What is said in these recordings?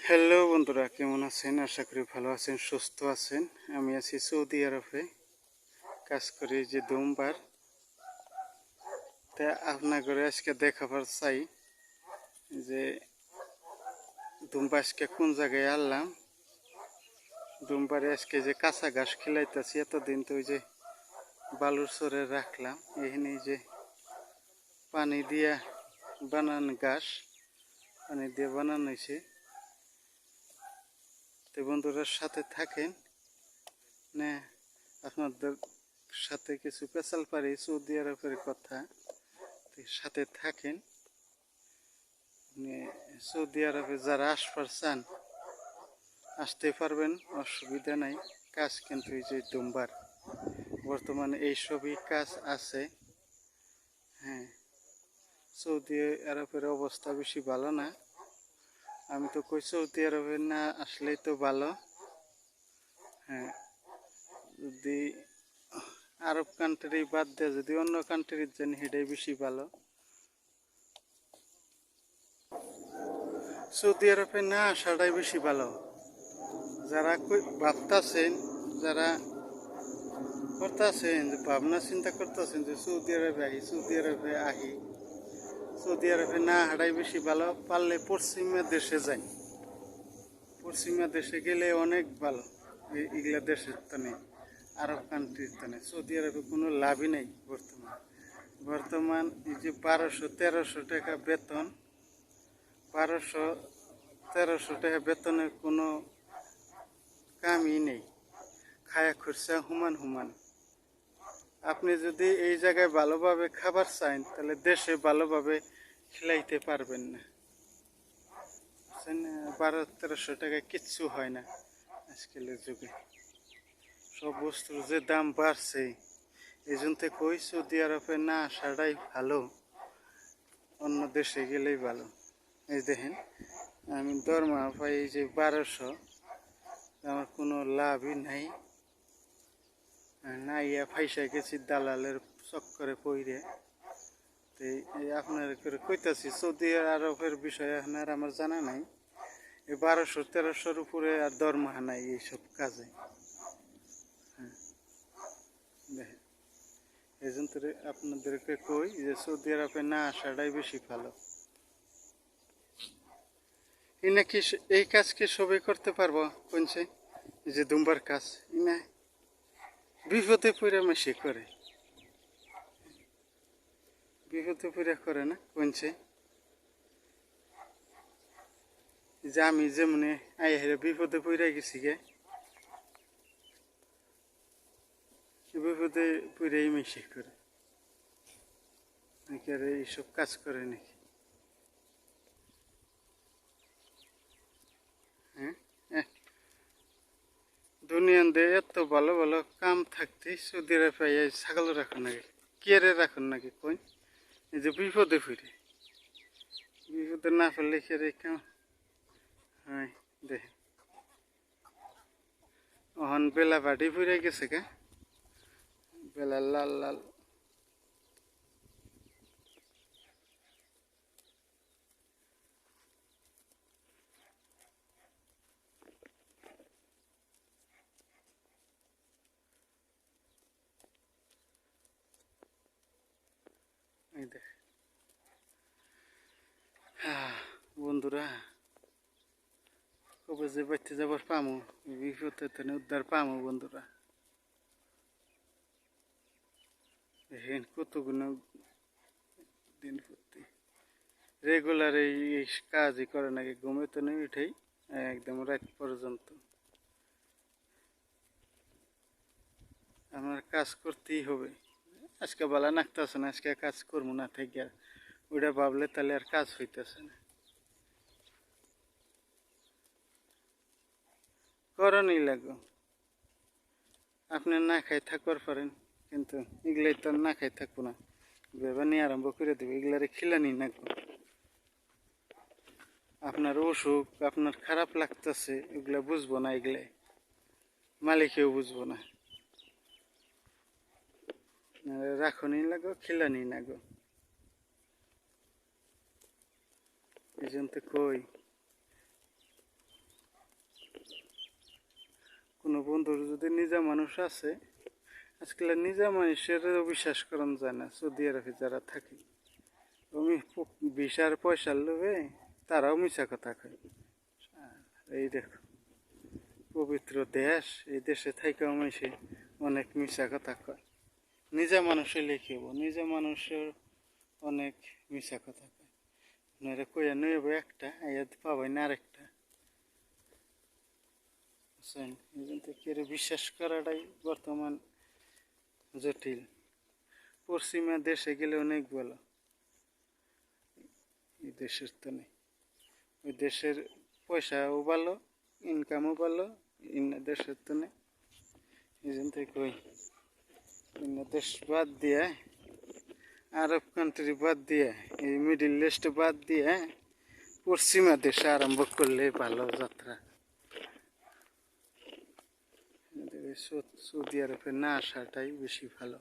Hello বন্ধুরা, কেমন আছেন? আশা করি ভালো আছেন, সুস্থ আছেন। আমি আছি সৌদি আরবে, কাজ করি যে দুমবার। তা আপনাদের আজকে দেখাবার চাই যে দুমবা আজকে কোন জায়গায় আনলাম। দুমবারে আজকে যে কাঁচা ঘাস খিলাইতেছি, এতদিন তো ওই যে বালুর চরে রাখলাম। এখানে যে পানি দিয়া বানানো ঘাস, পানি দিয়ে বানানো হয়েছে। তো বন্ধুরা সাথে থাকেন, না আপনাদের সাথে কিছু পেশাল পারি সৌদি আরবের কথা, সাথে থাকেন। সৌদি আরবে যারা আসবার চান আসতে পারবেন, অসুবিধা নাই। কাজ কিন্তু এই যে দুমবার বর্তমানে এইসবই কাজ আছে। হ্যাঁ, সৌদি আরবের অবস্থা বেশি ভালো না। আমি তো কই সৌদি আরবে না আসলেই তো ভালো। হ্যাঁ, যদি আরব কান্ট্রি বাদ দিয়ে যদি অন্য কান্ট্রির জন্য সেটাই বেশি ভালো। সৌদি আরবে না আসাটাই বেশি ভালো। যারা ভাবতেছেন, যারা করতেছেন, যে ভাবনা চিন্তা করতেছেন যে সৌদি আরবে আহি, সৌদি আরবে না হাঁটাই বেশি ভালো। পারলে পশ্চিমা দেশে যাই, পশ্চিমা দেশে গেলে অনেক ভালো। এগুলা দেশের তানে, আরব কান্ট্রির তানে সৌদি আরবে কোনো লাভই নেই বর্তমান এই যে 1200-1300 টাকা বেতন, 1200-1300 টাকা বেতনের কোনো কামই নেই। খায়া খরচা হুমান। আপনি যদি এই জায়গায় ভালোভাবে খাবার চান, তাহলে দেশে ভালোভাবে খেলাইতে পারবেন না। 1200-1300 টাকায় কিচ্ছু হয় না আজকালের যুগে। সব বস্তুর যে দাম বাড়ছে, এই জন্য কই সৌদি আরবে না আসাটাই ভালো, অন্য দেশে গেলেই ভালো। এই দেখেন, আমি দরমা পাই এই যে 1200, আমার কোনো লাভই নাই। নাইয়া ফাইসা গেছি দালালের চক্করে পইরে। তো এই আপনার কইতাছি সৌদি আরবের বিষয়ে আপনার আমার জানা নাই। এই 1200-1300 উপরে আর দরমাহা নাই এইসব কাজে। হ্যাঁ, দেখেন, এই জন্য আপনাদেরকে কই যে সৌদি আরবে না আসাটাই বেশি ভালো। নাকি এই কাজ কি সবাই করতে পারবো? কোনছে যে দুমবার কাজ না বিপদে পড়ে মেশে করে, বিপদে পড়ে করে না কোনছে। যে আমি যেমনি আই হেরে বিপদে পড়ে গেছি গে, বিপদে পড়েই মেশে করে নাকি আর এইসব কাজ করে নাকি? হ্যাঁ, দুনিয়াতে এত ভালো ভালো কাম থাকতে সৌদি আরবে ছাগল রাখুন নাকি, কেড়ে রাখুন নাকি কই? এই যে বিপদে পড়ে, বিপদে না পড়লে কেড়ে কাম হয়। দেখে ওহন বেলা বাড়ি পড়ে গেছে কে, বেলা লাল লাল। এই দেখ বন্ধুরা, কবে যে বাড়তে যাবার পামু, বিপদে তো উদ্ধার পামু বন্ধুরা। দেখেন কতগুলো দিন প্রতি রেগুলার এই কাজই করে নাকি, ঘুমে তো নেই উঠেই একদম রাত পর্যন্ত আমার কাজ করতেই হবে। আজকে বালা নাকতেছে না, আজকে কাজ করবো না থেকে ওইটা ভাবলে তাহলে আর কাজ হইতেছে না। করণই লাগো, আপনি না খাই থাকবার পারেন, কিন্তু এগুলাই তো না খাই থাকবো না, ভেবা নিয়ে আরম্ভ করে দেবে এগুলারে খিলানি নাকবো। আপনার অসুখ, আপনার খারাপ লাগতেছে, এগুলা বুঝবো না, এগুলাই মালিকেও বুঝবো না। রাখনি লাগো, খিলানি লাগো। এই জন্য কই কোনো বন্ধুর যদি নিজা মানুষ আছে, আজকাল নিজা মানুষেরও বিশ্বাস করা যায় না। সৌদি আরবে যারা থাকে আমি ভিসার পয়সার লোভে তারাও মিছা কথা কয়। এই দেখো পবিত্র দেশ, এই দেশে থাইকাও মানুষে অনেক মিছা কথা কয়। নিজা মানুষে লিখিব, নিজা মানুষের অনেক মিছা কথা কয়। আপনারা কইয়া নইব একটা, আইয়া পাবেন আরেকটা। বুঝছেন, এই জন্য কেউ বিশ্বাস করাটাই বর্তমান জটিল। পশ্চিমা দেশে গেলে অনেক ভালো, এই দেশের তো নেই। ওই দেশের পয়সাও ভালো, ইনকামও ভালো, দেশের তো নেই। এই জন্য কই দেশ বাদ দিয়ে, আরব কান্ট্রি বাদ দিয়ে, এই মিডিল ইস্ট বাদ দিয়ে পশ্চিমা দেশে আরম্ভ করলে ভালো যাত্রা। সৌদি আরবে না আসাটাই বেশি ভালো।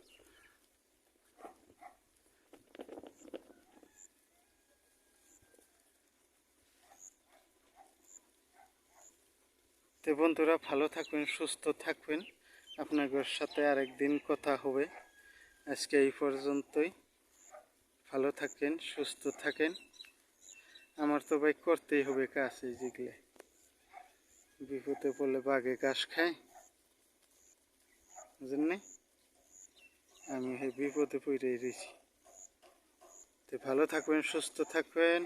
তো বন্ধুরা, ভালো থাকবেন, সুস্থ থাকবেন। আপনাদের সাথে আরেকদিন কথা হবে। আজকে এই পর্যন্তই। ভালো থাকেন, সুস্থ থাকেন। আমার তো ভাই করতেই হবে কাজ, এই যেগুলো বিপদে পড়লে বাঘে ঘাস খায়, বুঝলেন? আমি বিপদে পড়ে রয়েছি। তো ভালো থাকবেন, সুস্থ থাকবেন।